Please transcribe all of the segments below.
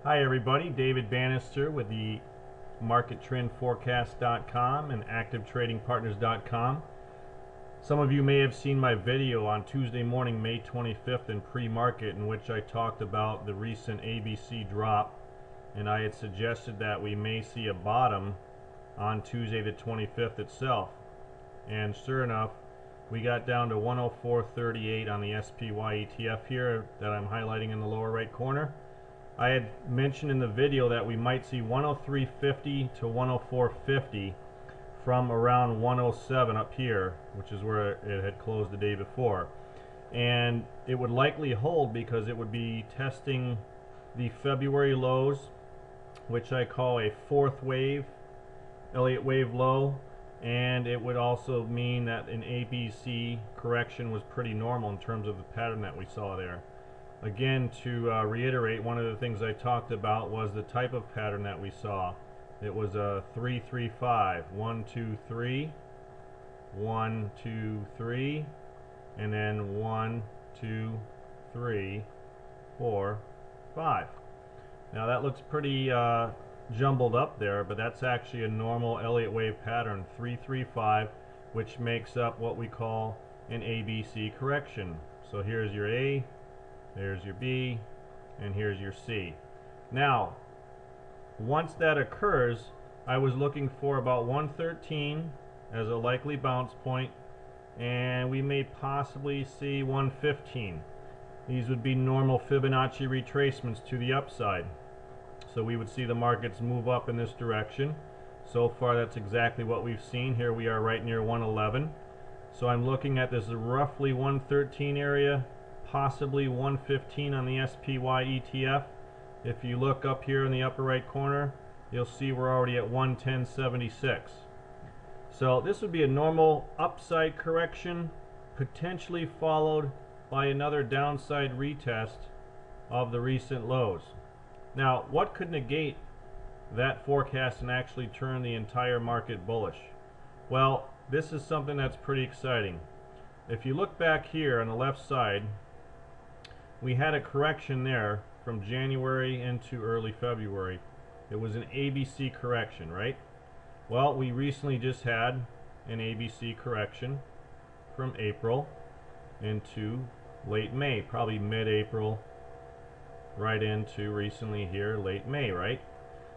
Hi everybody, David Bannister with the MarketTrendForecast.com and ActiveTradingPartners.com. Some of you may have seen my video on Tuesday morning, May 25th in pre-market, in which I talked about the recent ABC drop, and I had suggested that we may see a bottom on Tuesday the 25th itself. And sure enough, we got down to 104.38 on the SPY ETF here that I'm highlighting in the lower right corner. I had mentioned in the video that we might see 103.50 to 104.50 from around 107 up here, which is where it had closed the day before. And it would likely hold because it would be testing the February lows, which I call a fourth wave, Elliott wave low, and it would also mean that an ABC correction was pretty normal in terms of the pattern that we saw there. Again, to reiterate, one of the things I talked about was the type of pattern that we saw. It was a 3-3-5, 1 2 3, 1 2 3, and then 1 2 3 4 5. Now that looks pretty jumbled up there, but that's actually a normal Elliott wave pattern, 3-3-5, which makes up what we call an ABC correction. So here's your A, there's your B, and here's your C. Now, once that occurs, I was looking for about 113 as a likely bounce point, and we may possibly see 115. These would be normal Fibonacci retracements to the upside. So we would see the markets move up in this direction. So far, that's exactly what we've seen. Here we are right near 111. So I'm looking at this roughly 113 area, possibly 115 on the SPY ETF. If you look up here in the upper right corner, you'll see we're already at 110.76. So this would be a normal upside correction, potentially followed by another downside retest of the recent lows. Now, what could negate that forecast and actually turn the entire market bullish? Well, this is something that's pretty exciting. If you look back here on the left side, we had a correction there from January into early February. It was an ABC correction, right? Well, we recently just had an ABC correction from April into late May, probably mid-April, right into recently here, late May, right?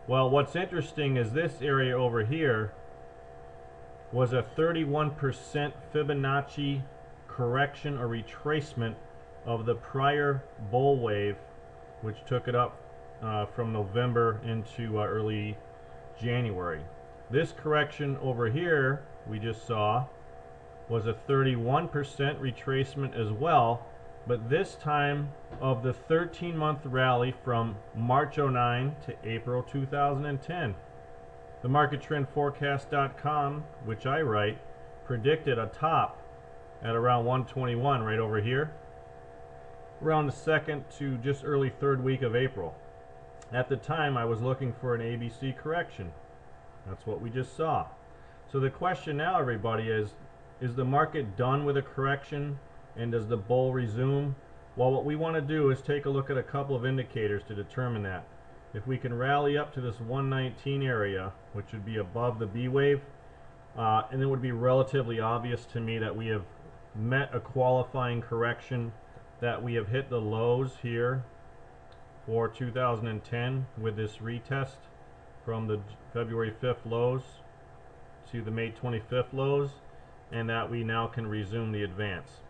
Well, what's interesting is this area over here was a 31% Fibonacci correction or retracement of the prior bull wave, which took it up from November into early January. This correction over here we just saw was a 31% retracement as well, but this time of the 13-month rally from March 09 to April 2010. The MarketTrendForecast.com, which I write, predicted a top at around 121 right over here, around the second to just early third week of April. At the time, I was looking for an ABC correction. That's what we just saw. So the question now, everybody, is the market done with a correction, and does the bull resume? Well, what we want to do is take a look at a couple of indicators to determine that. If we can rally up to this 119 area, which would be above the B wave, and it would be relatively obvious to me that we have met a qualifying correction, that we have hit the lows here for 2010 with this retest from the February 5th lows to the May 25th lows, and that we now can resume the advance.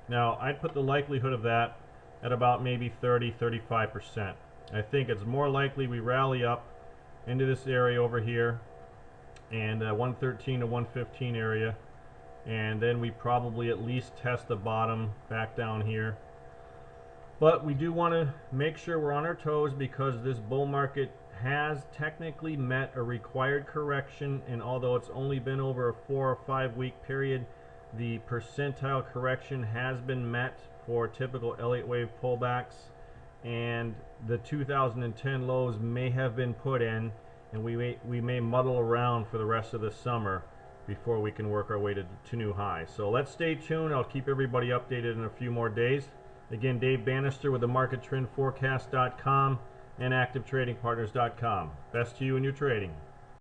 Now, I'd put the likelihood of that at about maybe 30-35%. I think it's more likely we rally up into this area over here and 113 to 115 area, and then we probably at least test the bottom back down here. But we do want to make sure we're on our toes, because this bull market has technically met a required correction, and although it's only been over a 4 or 5 week period, the percentile correction has been met for typical Elliott wave pullbacks, and the 2010 lows may have been put in, and we may muddle around for the rest of the summer before we can work our way to new highs. So let's stay tuned. I'll keep everybody updated in a few more days. Again, Dave Bannister with the MarketTrendForecast.com and ActiveTradingPartners.com. Best to you in your trading.